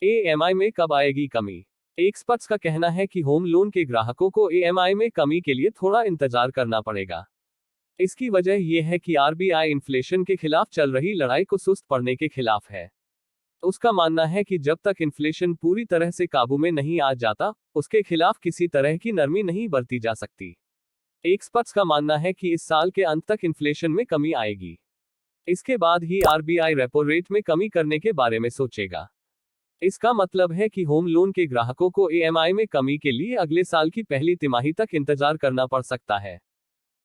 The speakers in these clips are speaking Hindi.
ईएमआई में कब आएगी कमी? एक्सपर्ट्स का कहना है कि होम लोन के ग्राहकों को ईएमआई में कमी के लिए थोड़ा इंतजार करना पड़ेगा। इसकी वजह यह है कि आरबीआई इन्फ्लेशन के खिलाफ चल रही लड़ाई को सुस्त पड़ने के खिलाफ है। उसका मानना है कि जब तक इन्फ्लेशन पूरी तरह से काबू में नहीं आ जाता, उसके खिलाफ किसी तरह की नरमी नहीं बरती जा सकती। एक्सपर्ट्स का मानना है कि इस साल के अंत तक इन्फ्लेशन में कमी आएगी। इसके बाद ही आरबीआई रेपो रेट में कमी करने के बारे में सोचेगा। इसका मतलब है कि होम लोन के ग्राहकों को ईएमआई में कमी के लिए अगले साल की पहली तिमाही तक इंतजार करना पड़ सकता है।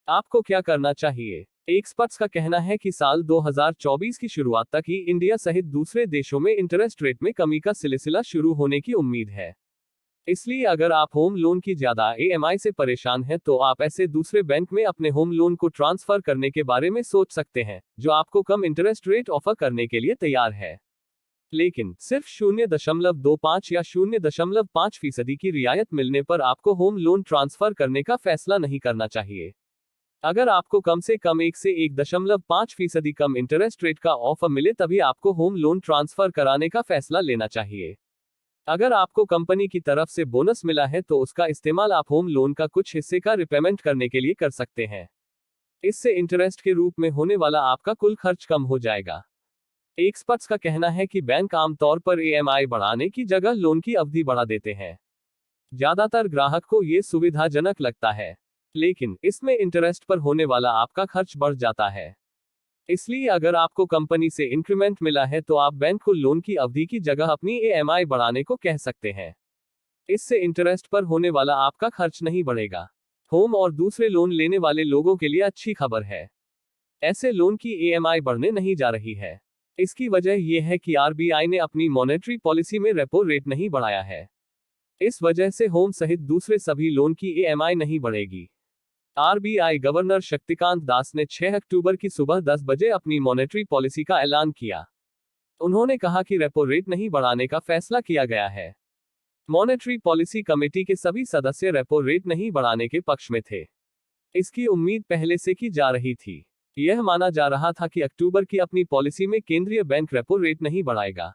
आपको क्या करना चाहिए? एक्सपर्ट्स का कहना है कि साल 2024 की शुरुआत तक ही इंडिया सहित दूसरे देशों में इंटरेस्ट रेट में कमी का सिलसिला शुरू होने की उम्मीद है। इसलिए अगर आप होम लोन की ज्यादा ईएमआई से परेशान हैं तो आप ऐसे दूसरे बैंक में अपने होम लोन को ट्रांसफर करने के बारे में सोच सकते हैं, जो आपको कम इंटरेस्ट रेट ऑफर करने के लिए तैयार है। लेकिन सिर्फ 0.25 या 0.5% की रियायत मिलने पर आपको होम लोन ट्रांसफर करने का फैसला नहीं करना चाहिए। अगर आपको कम से कम 1 से 1.5% कम इंटरेस्ट रेट का ऑफर मिले तभी आपको होम लोन ट्रांसफर कराने का फैसला लेना चाहिए। अगर आपको कंपनी की तरफ से बोनस मिला है तो उसका इस्तेमाल आप होम लोन का कुछ हिस्से का रिपेमेंट करने के लिए कर सकते हैं। इससे इंटरेस्ट के रूप में होने वाला आपका कुल खर्च कम हो जाएगा। एक्सपर्ट्स का कहना है कि बैंक आमतौर पर ईएमआई बढ़ाने की जगह लोन की अवधि बढ़ा देते हैं। ज्यादातर ग्राहक को ये सुविधाजनक लगता है, लेकिन इसमें इंटरेस्ट पर होने वाला आपका खर्च बढ़ जाता है। इसलिए अगर आपको कंपनी से इंक्रीमेंट मिला है तो आप बैंक को लोन की अवधि की जगह अपनी ईएमआई बढ़ाने को कह सकते हैं। इससे इंटरेस्ट पर होने वाला आपका खर्च नहीं बढ़ेगा। होम और दूसरे लोन लेने वाले लोगों के लिए अच्छी खबर है। ऐसे लोन की ईएमआई बढ़ने नहीं जा रही है। इसकी वजह यह है कि आरबीआई ने अपनी मॉनेटरी पॉलिसी में रेपो रेट नहीं बढ़ाया है। इस वजह से होम सहित दूसरे सभी लोन की ईएमआई नहीं बढ़ेगी। आरबीआई गवर्नर शक्तिकांत दास ने 6 अक्टूबर की सुबह 10 बजे अपनी मॉनेटरी पॉलिसी का ऐलान किया। उन्होंने कहा कि रेपो रेट नहीं बढ़ाने का फैसला किया गया है। मॉनेटरी पॉलिसी कमेटी के सभी सदस्य रेपो रेट नहीं बढ़ाने के पक्ष में थे। इसकी उम्मीद पहले से की जा रही थी। यह माना जा रहा था कि अक्टूबर की अपनी पॉलिसी में केंद्रीय बैंक रेपो रेट नहीं बढ़ाएगा।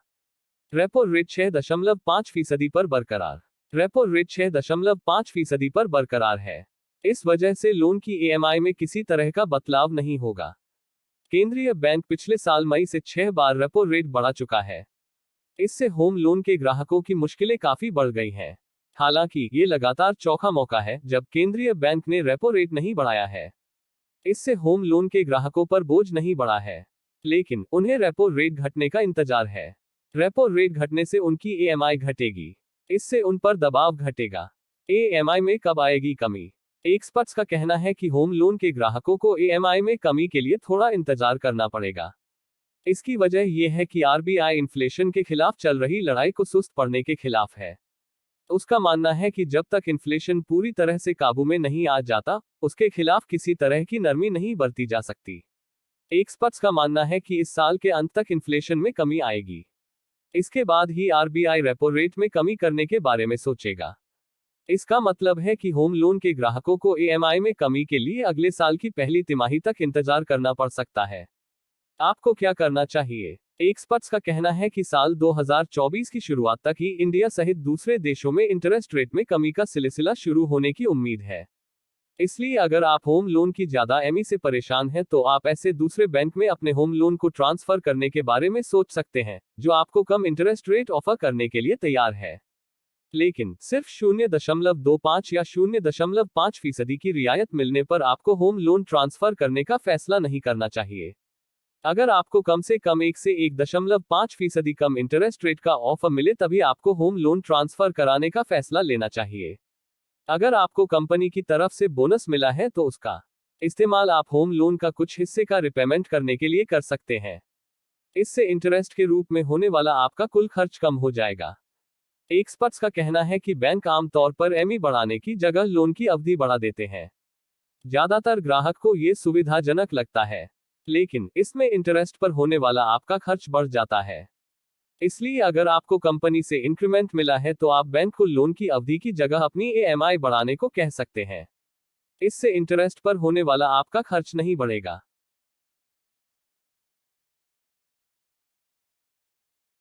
रेपो रेट 6.5% पर बरकरार। रेपो रेट 6.5% पर बरकरार है। इस वजह से लोन की ईएमआई में किसी तरह का बदलाव नहीं होगा। केंद्रीय बैंक पिछले साल मई से 6 बार रेपो रेट बढ़ा चुका है। इससे होम लोन के ग्राहकों की मुश्किलें काफी बढ़ गई हैं। हालांकि ये लगातार चौथा मौका है जब केंद्रीय बैंक ने रेपो रेट नहीं बढ़ाया है। इससे होम लोन के ग्राहकों पर बोझ नहीं बढ़ा है, लेकिन उन्हें रेपो रेट घटने का इंतजार है। रेपो रेट घटने से उनकी ईएमआई घटेगी। इससे उन पर दबाव घटेगा। ईएमआई में कब आएगी कमी? एक्सपर्ट्स का कहना है कि होम लोन के ग्राहकों को ईएमआई में कमी के लिए थोड़ा इंतजार करना पड़ेगा। इसकी वजह यह है कि आरबीआई इन्फ्लेशन के खिलाफ चल रही लड़ाई को सुस्त पड़ने के खिलाफ है। उसका मानना है कि जब तक इन्फ्लेशन पूरी तरह से काबू में नहीं आ जाता, उसके खिलाफ किसी तरह की नरमी नहीं बरती जा सकती। एक्सपर्ट्स का मानना है कि इस साल के अंत तक इन्फ्लेशन में कमी आएगी। इसके बाद ही आरबीआई रेपो रेट में कमी करने के बारे में सोचेगा। इसका मतलब है कि होम लोन के ग्राहकों को ईएमआई में कमी के लिए अगले साल की पहली तिमाही तक इंतजार करना पड़ सकता है। आपको क्या करना चाहिए? एक्सपर्ट्स का कहना है कि साल 2024 की शुरुआत तक ही इंडिया सहित दूसरे देशों में इंटरेस्ट रेट में कमी का सिलसिला शुरू होने की उम्मीद है। इसलिए अगर आप होम लोन की ज्यादा ईएमआई से परेशान हैं तो आप ऐसे दूसरे बैंक में अपने होम लोन को ट्रांसफर करने के बारे में सोच सकते हैं, जो आपको कम इंटरेस्ट रेट ऑफर करने के लिए तैयार है। लेकिन सिर्फ 0.25 या 0.5% की रियायत मिलने पर आपको होम लोन ट्रांसफर करने का फैसला नहीं करना चाहिए। अगर आपको कम से कम 1 से 1.5% कम इंटरेस्ट रेट का ऑफर मिले तभी आपको होम लोन ट्रांसफर कराने का फैसला लेना चाहिए। अगर आपको कंपनी की तरफ से बोनस मिला है तो उसका इस्तेमाल आप होम लोन का कुछ हिस्से का रिपेमेंट करने के लिए कर सकते हैं। इससे इंटरेस्ट के रूप में होने वाला आपका कुल खर्च कम हो जाएगा। एक्सपर्ट्स का कहना है कि बैंक आमतौर पर ईएमआई बढ़ाने की जगह लोन की अवधि बढ़ा देते हैं। ज्यादातर ग्राहक को ये सुविधाजनक लगता है, लेकिन इसमें इंटरेस्ट पर होने वाला आपका खर्च बढ़ जाता है। इसलिए अगर आपको कंपनी से इंक्रीमेंट मिला है तो आप बैंक को लोन की अवधि की जगह अपनी ईएमआई बढ़ाने को कह सकते हैं। इससे इंटरेस्ट पर होने वाला आपका खर्च नहीं बढ़ेगा।